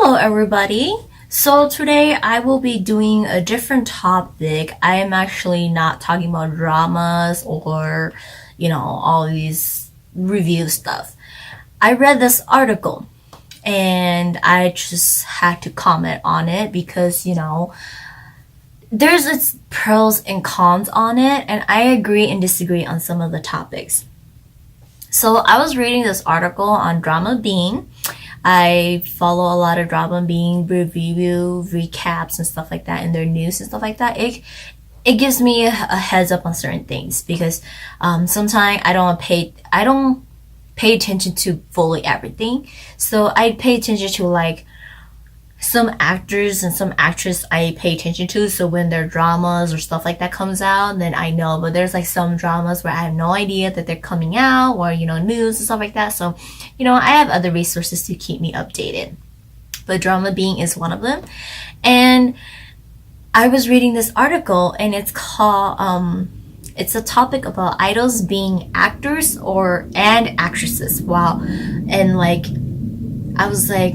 Hello, everybody. So today I will be doing a different topic. I am actually not talking about dramas or, all these review stuff. I read this article and I just had to comment on it because, there's its pros and cons on it, and I agree and disagree on some of the topics. So I was reading this article on Drama Being. I follow a lot of Drama Being review recaps and stuff like that in their news and stuff like that. It gives me a heads up on certain things because sometimes I don't pay attention to fully everything. So I pay attention to like some actors and some actresses I pay attention to. So when their dramas or stuff like that comes out, then I know. But there's like some dramas where I have no idea that they're coming out, or news and stuff like that. So I have other resources to keep me updated. But Drama Being is one of them. And I was reading this article, and it's called it's a topic about idols being actors and actresses. Wow. And like I was like,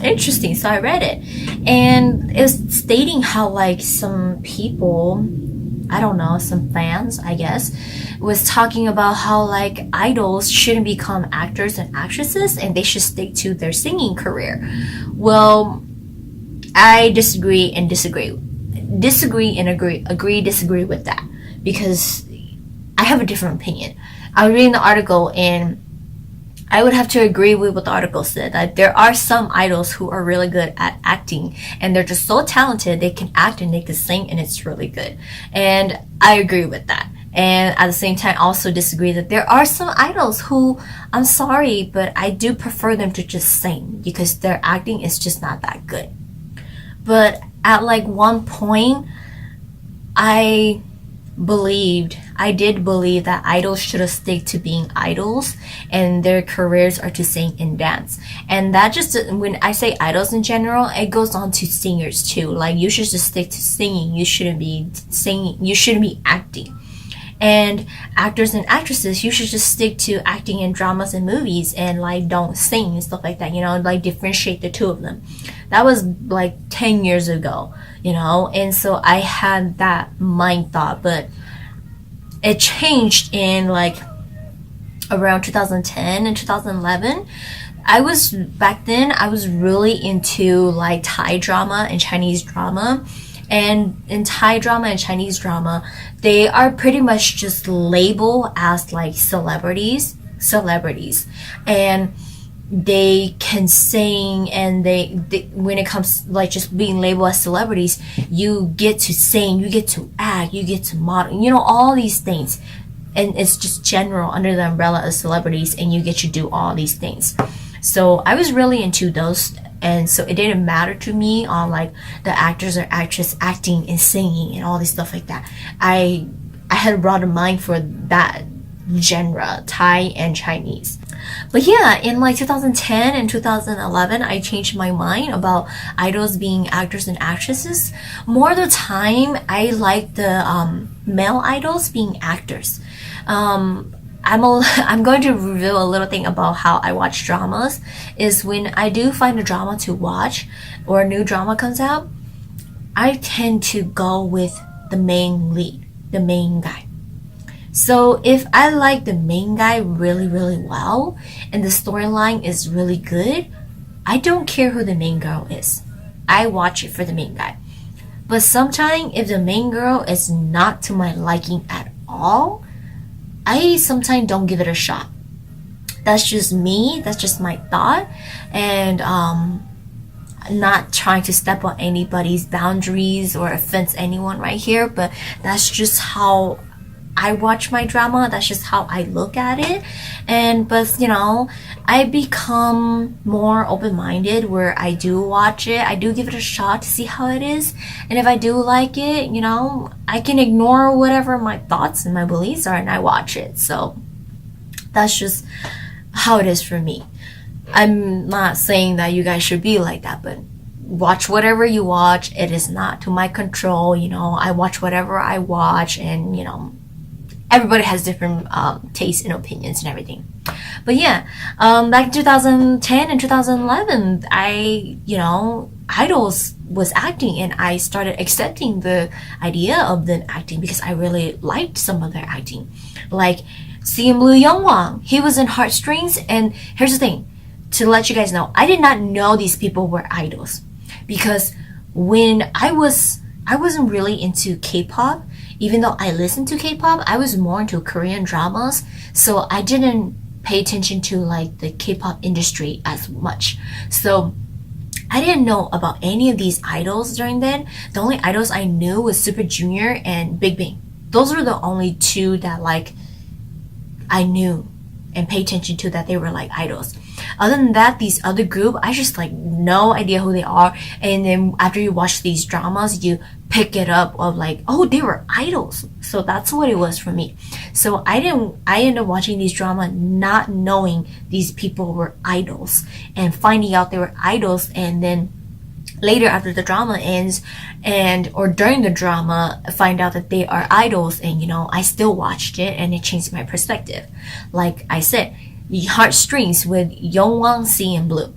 interesting. So I read it, and it was stating how like some people, I don't know, some fans, I guess, was talking about how like idols shouldn't become actors and actresses and they should stick to their singing career. Well, I disagree and disagree. Disagree and disagree with that because I have a different opinion. I was reading the article and I would have to agree with what the article said, that there are some idols who are really good at acting and they're just so talented, they can act and they can sing and it's really good. And I agree with that. And at the same time, also disagree that there are some idols who, I'm sorry, but I do prefer them to just sing because their acting is just not that good. But at like one point, I did believe that idols should have stick to being idols and their careers are to sing and dance. And that just, when I say idols in general, it goes on to singers too. Like you should just stick to singing. You shouldn't be singing. You shouldn't be acting. And actors and actresses, you should just stick to acting in dramas and movies and like don't sing and stuff like that, like differentiate the two of them. That was like 10 years ago, and so I had that mind thought, but it changed in like around 2010 and 2011. Back then I was really into like Thai drama and Chinese drama. And in Thai drama and Chinese drama, they are pretty much just labeled as like celebrities, and they can sing, and they when it comes like just being labeled as celebrities, you get to sing, you get to act, you get to model, all these things, and it's just general under the umbrella of celebrities, and you get to do all these things. So I was really into those. And so it didn't matter to me on like the actors or actress acting and singing and all this stuff like that. I had a broader mind for that genre, Thai and Chinese. But yeah, in like 2010 and 2011, I changed my mind about idols being actors and actresses. More of the time, I like the male idols being actors. I'm going to reveal a little thing about how I watch dramas. Is when I do find a drama to watch or a new drama comes out, I tend to go with the main lead, the main guy. So if I like the main guy really, really well and the storyline is really good, I don't care who the main girl is. I watch it for the main guy. But sometimes if the main girl is not to my liking at all, I sometimes don't give it a shot. That's just me. That's just my thought. And not trying to step on anybody's boundaries or offense anyone right here, but that's just how I watch my drama. That's just how I look at it. But I become more open-minded where I do watch it. I do give it a shot to see how it is. And if I do like it, I can ignore whatever my thoughts and my beliefs are and I watch it. So that's just how it is for me. I'm not saying that you guys should be like that, but watch whatever you watch. It is not to my control. I watch whatever I watch, and everybody has different tastes and opinions and everything. But yeah, back in 2010 and 2011, I, idols was acting, and I started accepting the idea of them acting because I really liked some of their acting. Like CM Blue Youngwang, he was in Heartstrings, and here's the thing, to let you guys know, I did not know these people were idols because when I wasn't really into K-pop. Even though I listened to K-pop, I was more into Korean dramas, so I didn't pay attention to like the K-pop industry as much. So I didn't know about any of these idols during then. The only idols I knew was Super Junior and Big Bang. Those were the only two that like I knew and pay attention to, that they were like idols. Other than that, these other group, I just like no idea who they are. And then after you watch these dramas, you pick it up of like, oh, they were idols. So that's what it was for me. So I ended up watching these drama not knowing these people were idols, and finding out they were idols, and then later after the drama ends or during the drama find out that they are idols, and I still watched it and it changed my perspective. Like I said, Heartstrings with Youngwang C and Blue,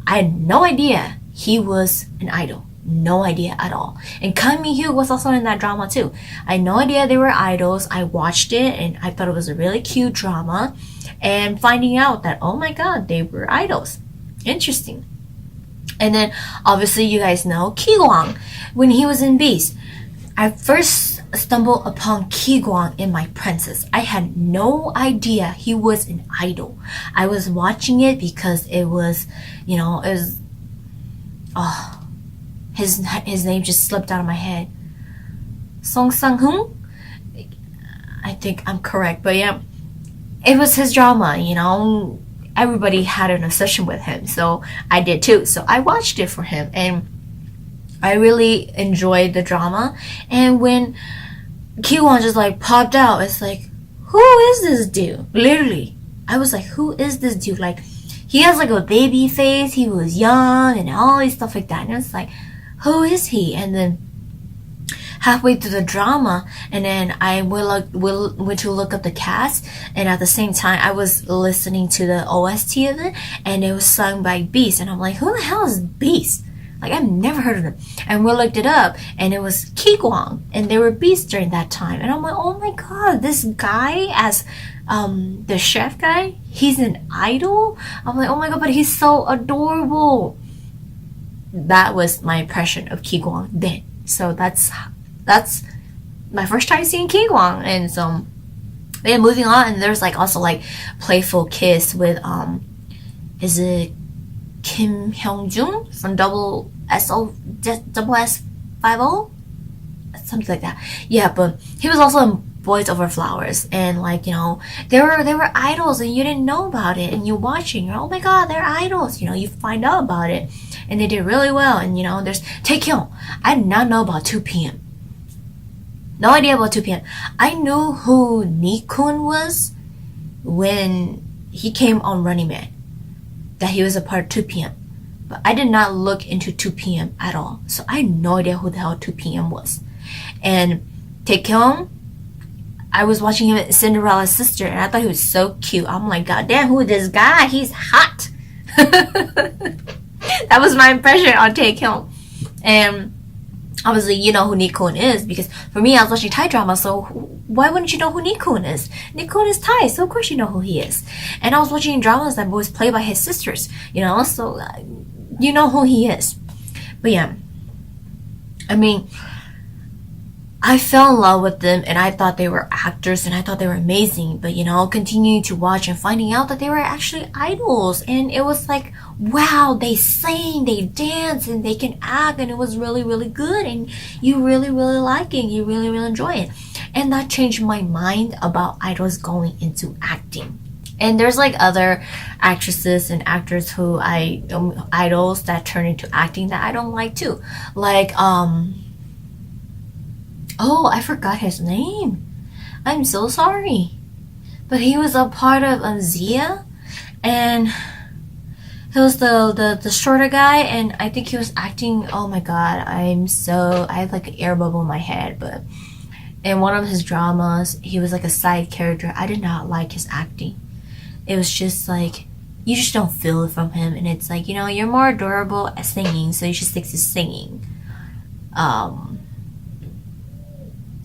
I had no idea he was an idol. No idea at all. And Kang Mi-hyuk was also in that drama too. I had no idea they were idols. I watched it and I thought it was a really cute drama, and finding out that, oh my god, they were idols. Interesting. And then obviously you guys know Ki-gwang when he was in Beast. I first stumbled upon Ki-gwang in My Princess. I had no idea he was an idol. I was watching it because it was, his name just slipped out of my head. Song Sang-hoon? I think I'm correct, but yeah, it was his drama, everybody had an obsession with him, so I did too. So I watched it for him, and I really enjoyed the drama. And when Ki-won just like popped out, it's like, who is this dude? Literally, I was like, who is this dude? Like, he has like a baby face, he was young, and all this stuff like that. And it's like, who is he? And then halfway through the drama, and then I went to look up the cast, and at the same time I was listening to the OST of it, and it was sung by Beast, and I'm like, who the hell is Beast? Like, I've never heard of them. And we looked it up, and it was Ki-gwang, and they were Beast during that time. And I'm like, oh my god, this guy as the chef guy, he's an idol? I'm like, oh my god, but he's so adorable. That was my impression of Ki-gwang then. So that's my first time seeing Ki-gwang. And so then moving on, and there's like also like Playful Kiss with is it Kim Hyung-jun from double S 50, something like that. Yeah, but he was also in Boys Over Flowers, and like, they were idols, and you didn't know about it, and you watching, you're, oh my god, they're idols, you find out about it, and they did really well. And there's Taekyung. I did not know about 2PM. No idea about 2PM. I knew who Nikun was when he came on Running Man, that he was a part of 2PM. But I did not look into 2PM at all. So I had no idea who the hell 2PM was. And Taekyung, I was watching him at Cinderella's Sister, and I thought he was so cute. I'm like, god damn, who is this guy? He's hot. That was my impression on Taekyung. And obviously you know who Nikun is, because for me, I was watching Thai drama, so why wouldn't you know who Nikun is? Nikun is Thai, so of course you know who he is. And I was watching dramas that was played by his sisters, so you know who he is. But yeah, I mean, I fell in love with them, and I thought they were actors, and I thought they were amazing. But continuing to watch and finding out that they were actually idols, and it was like, wow, they sing, they dance, and they can act, and it was really, really good, and you really, really like it, you really, really enjoy it. And that changed my mind about idols going into acting. And there's like other actresses and actors who idols that turn into acting that I don't like too. Like, oh, I forgot his name. I'm so sorry. But he was a part of Zia, and he was the shorter guy, and I think he was acting, oh my god, I had like an air bubble in my head, but in one of his dramas, he was like a side character. I did not like his acting. it was just like you just don't feel it from him, and it's like, you know, you're more adorable at singing, so you should stick to singing. um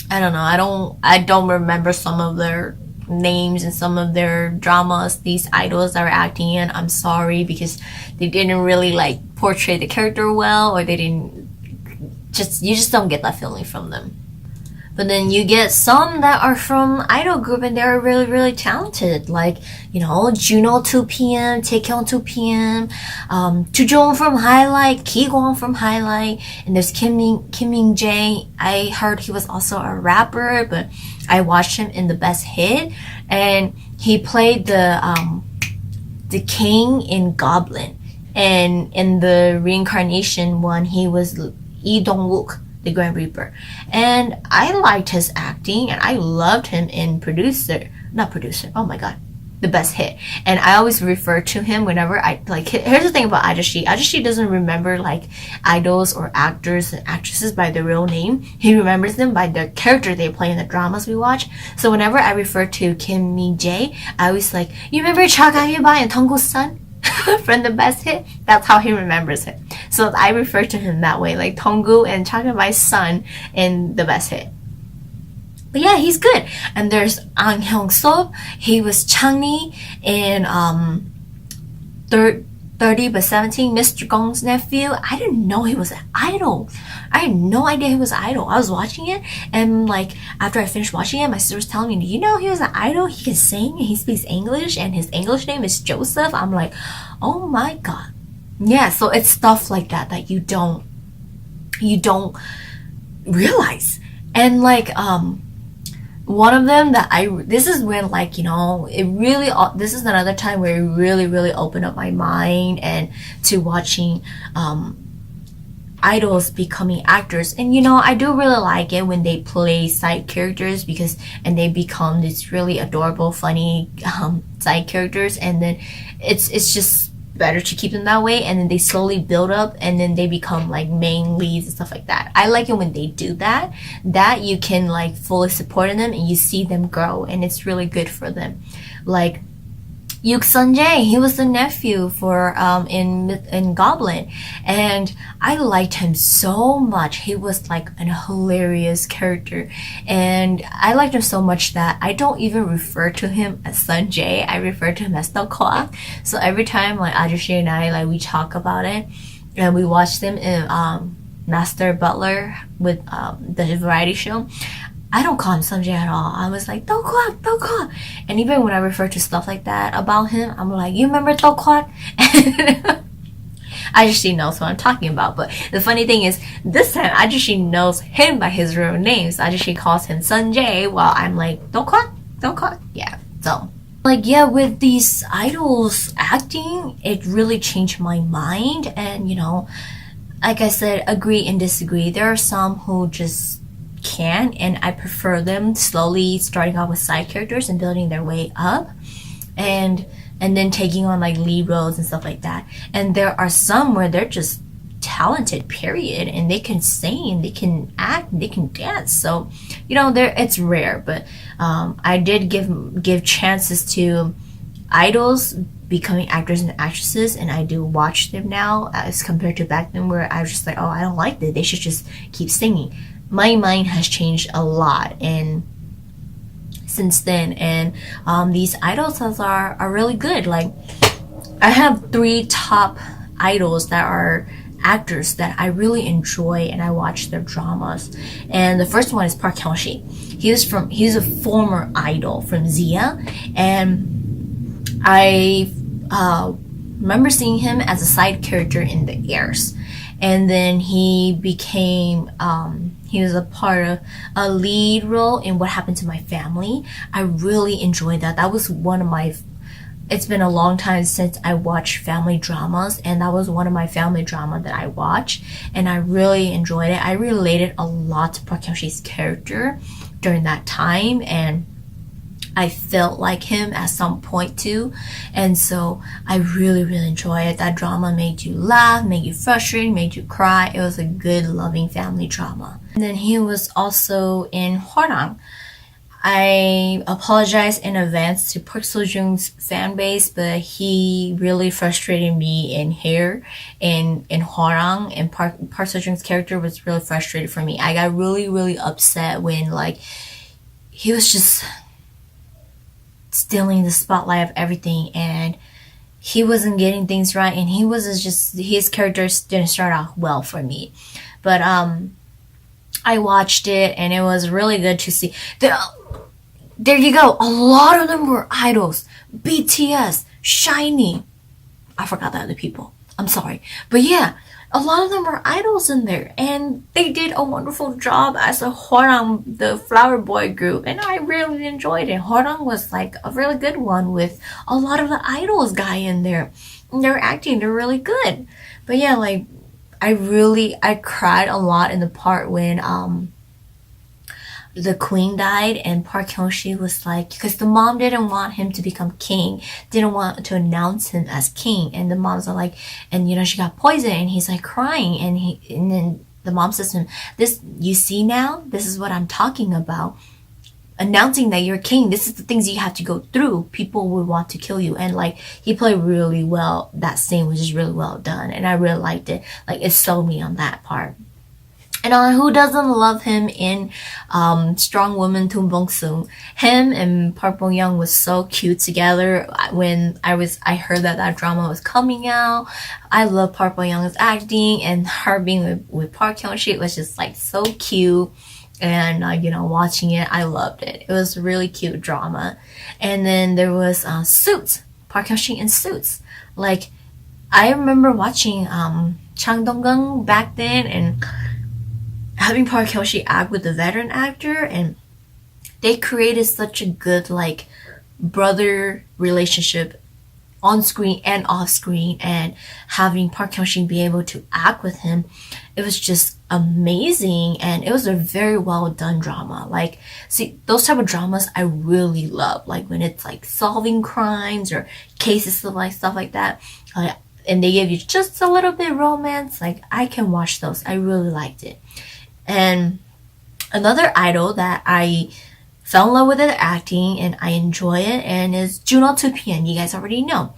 I don't know, I don't remember some of their names and some of their dramas, these idols that were acting in. I'm sorry, because they didn't really like portray the character well, or they didn't just, you just don't get that feeling from them. But then you get some that are from idol group and they're really, really talented. Like, you know, Juno 2PM, Taekyung 2PM, Jung from Highlight, Ki-kwon from Highlight, and there's Kim Min Jae. I heard he was also a rapper, but I watched him in The Best Hit, and he played the king in Goblin. And in the reincarnation one, he was Lee Dong-wook, the Grand Reaper. And I liked his acting, and I loved him in oh my god, The Best Hit. And I always refer to him whenever I, like, here's the thing about Agashe. Agashe doesn't remember, like, idols or actors and actresses by their real name. He remembers them by the character they play in the dramas we watch. So whenever I refer to Kim Min Jae, I always like, you remember Cha Kang-yeoba and Tonggu's son? From The Best Hit? That's how he remembers him. So I refer to him that way, like Tonggu and Cha Kang-yeoba's son in The Best Hit. But yeah, he's good. And there's Ang Hyung-sop. He was Changni in 30 but 17, Mr. Gong's nephew. I didn't know he was an idol. I had no idea he was an idol. I was watching it, and like after I finished watching it, my sister was telling me, do you know he was an idol? He can sing and he speaks English, and his English name is Joseph. I'm like, oh my god. Yeah, so it's stuff like that that you don't realize. And like one of them that this is when, like, you know, it really, this is another time where it really, really opened up my mind and to watching idols becoming actors. And you know, I do really like it when they play side characters, because and they become these really adorable, funny side characters, and then it's just better to keep them that way, and then they slowly build up, and then they become like main leads and stuff like that. I like it when they do that you can like fully support them and you see them grow, and it's really good for them. Like Yuk Sun-jae, he was the nephew for in Goblin, and I liked him so much. He was like a hilarious character, and I liked him so much that I don't even refer to him as Sun-jae. I refer to him as Dokwa. So every time like Agashe and I, like, we talk about it, and we watch them in Master Butler with the variety show, I don't call him Sunjae at all. I was like, Dokwak. And even when I refer to stuff like that about him, I'm like, you remember Dokwak? Agashe knows what I'm talking about. But the funny thing is, this time Agashe knows him by his real name. So Agashe calls him Sunjae, while I'm like, Dokwak. Yeah. So, like, yeah, with these idols acting, it really changed my mind. And, you know, like I said, agree and disagree. There are some who just can, and I prefer them slowly starting off with side characters and building their way up, and then taking on like lead roles and stuff like that. And there are some where they're just talented, period, and they can sing, they can act, they can dance. So, you know, it's rare, but I did give chances to idols becoming actors and actresses, and I do watch them now as compared to back then where I was just like, oh, I don't like that, they should just keep singing. My mind has changed a lot and since then, and these idols are really good. Like, I have 3 top idols that are actors that I really enjoy and I watch their dramas. And the first one is Park Hyung-sik. He's a former idol from Zia, and I remember seeing him as a side character in The Heirs, and then he became he was a part of a lead role in What Happened to My Family. I really enjoyed that. That was one of my, it's been a long time since I watched family dramas, and that was one of my family drama that I watched, and I really enjoyed it. I related a lot to Park Hyung-sik's character during that time, and I felt like him at some point too, and so I really, really enjoyed it. That drama made you laugh, made you frustrated, made you cry. It was a good, loving family drama. And then he was also in Hwarang. I apologize in advance to Park Seo-joong's fan base, but he really frustrated me in here in Hwarang, and Park Seo-joong's character was really frustrated for me. I got really really upset when like he was just stealing the spotlight of everything, and he wasn't getting things right, and he was just his characters didn't start out well for me. But I watched it and it was really good to see. There you go. A lot of them were idols. BTS, Shiny. I forgot the other people. I'm sorry. But yeah, a lot of them were idols in there. And they did a wonderful job as a Hwarang, the Flower Boy group. And I really enjoyed it. Hwarang was like a really good one with a lot of the idols guy in there. And they're acting. They're really good. But yeah, like, I cried a lot in the part when the queen died and Park Hyung-sik was like, because the mom didn't want him to become king, didn't want to announce him as king, and the moms are like, and you know she got poisoned, and he's like crying, and then the mom says to him, "This you see now, this is what I'm talking about. Announcing that you're king, this is the things you have to go through. People would want to kill you." And like he played really well. That scene was just really well done, and I really liked it. Like it sold me on that part. And who doesn't love him in Strong Woman Toon Bong Soon? Him and Park Bo Young was so cute together. When I heard that that drama was coming out, I love Park Bo Young's acting, and her being with Park Hyung Sik was just like so cute. And you know, watching it, I loved it. It was a really cute drama. And then there was Suits, Park Hyung Sik in Suits. Like I remember watching Chang Dong-gung back then, and having Park Hyung-sik act with the veteran actor, and they created such a good like brother relationship on screen and off screen, and having Park Hyung-sik be able to act with him, it was just amazing, and it was a very well done drama. Like, see, those type of dramas I really love, like when it's like solving crimes or cases of like stuff like that, and they give you just a little bit of romance. Like I can watch those. I really liked it. And another idol that I fell in love with the acting and I enjoy it, and is Juno 2PM. You guys already know.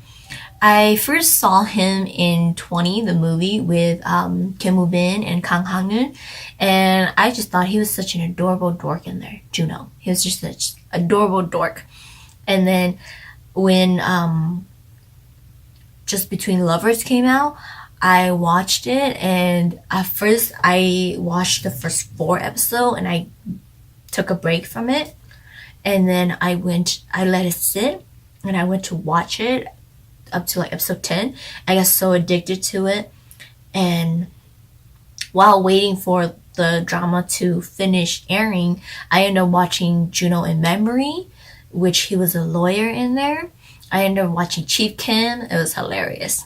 I first saw him in 20, the movie with Kim Woo Bin and Kang Hang-eun, and I just thought he was such an adorable dork in there. Juno, he was just such an adorable dork. And then when Just Between Lovers came out, I watched it, and at first I watched the first 4 episodes and I took a break from it, and then I let it sit, and I went to watch it up to like episode 10. I got so addicted to it, and while waiting for the drama to finish airing, I ended up watching Juno in Memory, which he was a lawyer in there. I ended up watching Chief Kim. It was hilarious.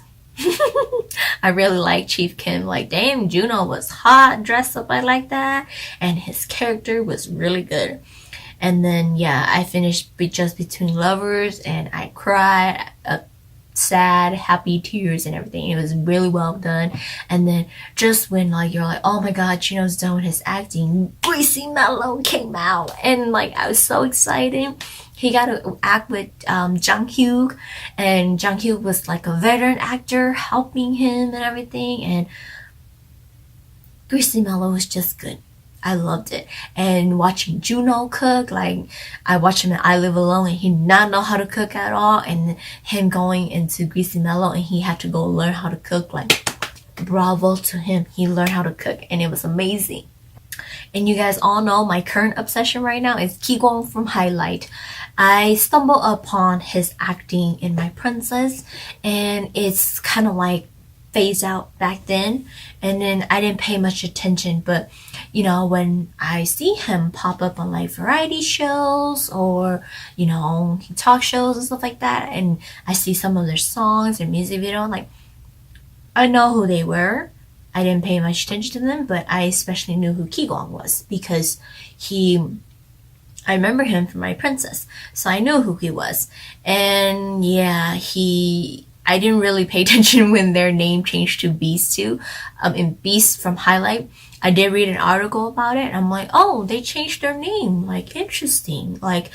I really like Chief Kim. Like, damn, Juno was hot, dressed up like that, and his character was really good. And then, yeah, I finished Just Between Lovers, and I cried, sad, happy tears and everything. It was really well done. And then, just when like you're like, oh my god, Juno's done with his acting, Greasy Melon came out, and like I was so excited. He got to act with Jang Hyuk, and Jang Hyuk was like a veteran actor helping him and everything, and Greasy Mellow was just good. I loved it. And watching Juno cook, like I watched him in I Live Alone, and he did not know how to cook at all, and him going into Greasy Mellow and he had to go learn how to cook, like bravo to him. He learned how to cook, and it was amazing. And you guys all know my current obsession right now is Ki-kwang from Highlight. I stumbled upon his acting in My Princess, and it's kind of like phased out back then, and then I didn't pay much attention. But you know, when I see him pop up on like variety shows or you know talk shows and stuff like that, and I see some of their songs and music video, like I know who they were. I didn't pay much attention to them, but I especially knew who Ki-kwang was because I remember him from My Princess, so I knew who he was. And yeah, he I didn't really pay attention when their name changed to Beast too. In Beast from Highlight, I did read an article about it, and I'm like, oh, they changed their name. Like, interesting. Like,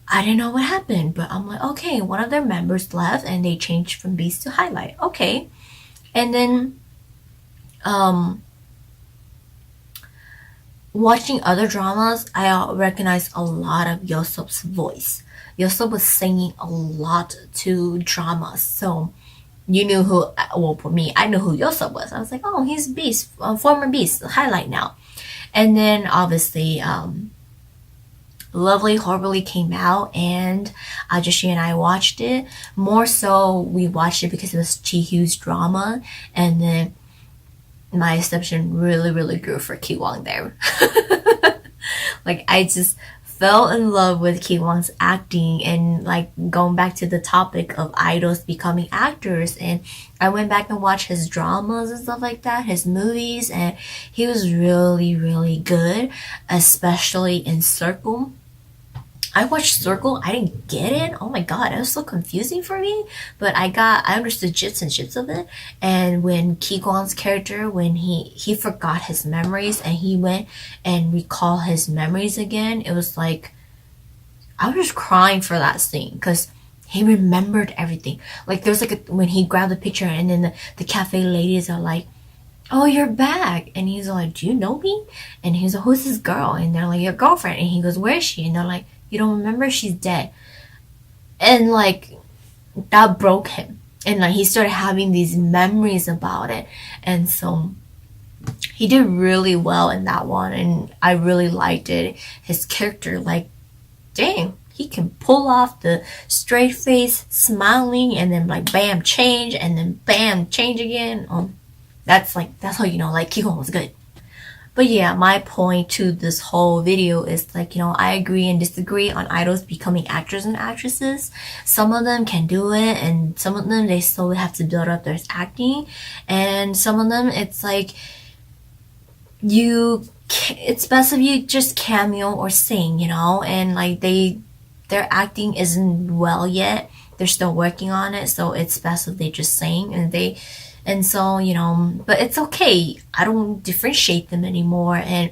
I didn't know what happened, but I'm like, okay, one of their members left, and they changed from Beast to Highlight. Okay, and then, watching other dramas, I recognize a lot of Yosop's voice. Yosop was singing a lot to dramas, so you knew who. Well, for me, I knew who Yosop was. I was like, oh, he's Beast, former Beast, Highlight now. And then obviously, Lovely Horribly came out, and Agashe and I watched it. More so, we watched it because it was Chihyu's drama, and then my exception really, really grew for Kiwon there. Like, I just fell in love with Kiwon's acting, and like going back to the topic of idols becoming actors, and I went back and watched his dramas and stuff like that, his movies, and he was really, really good, especially in Circle. I watched Circle. I didn't get it. Oh my god, it was so confusing for me. But I understood jits and shits of it. And when Ki-kwang's character, when he forgot his memories and he went and recall his memories again, it was like I was just crying for that scene because he remembered everything. Like there was like when he grabbed the picture and then the cafe ladies are like, "Oh, you're back," and he's like, "Do you know me?" And he's like, "Who's this girl?" And they're like, "Your girlfriend." And he goes, "Where is she?" And they're like, "You don't remember? She's dead." And like that broke him, and like he started having these memories about it, and so he did really well in that one, and I really liked it. His character, like, dang, he can pull off the straight face smiling and then like bam change and then bam change again. That's how you know like Kihon was good. But yeah, my point to this whole video is like, you know, I agree and disagree on idols becoming actors and actresses. Some of them can do it, and some of them they slowly have to build up their acting, and some of them it's like it's best if you just cameo or sing, you know, and like their acting isn't well yet. They're still working on it, so it's best if they just sing and so, you know, but it's okay. I don't differentiate them anymore, and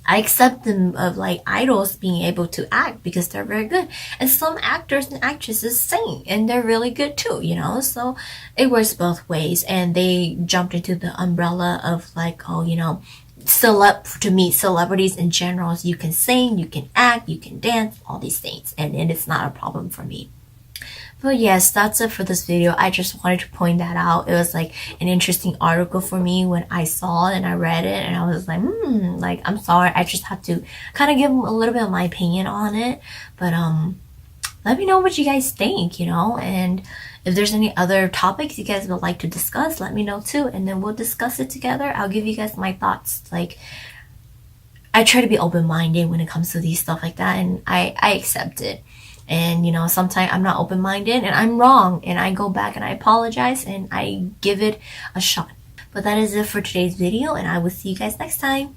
I accept them of like idols being able to act because they're very good. And some actors and actresses sing and they're really good too, you know? So it works both ways, and they jumped into the umbrella of like, oh, you know, to meet celebrities in general, so you can sing, you can act, you can dance, all these things, and it's not a problem for me. But yes, that's it for this video. I just wanted to point that out. It was like an interesting article for me when I saw it and I read it, and I was like, like, I'm sorry. I just had to kind of give a little bit of my opinion on it. But let me know what you guys think, you know, and if there's any other topics you guys would like to discuss, let me know too, and then we'll discuss it together. I'll give you guys my thoughts. Like, I try to be open-minded when it comes to these stuff like that, and I accept it. And, you know, sometimes I'm not open-minded and I'm wrong, and I go back and I apologize and I give it a shot. But that is it for today's video, and I will see you guys next time.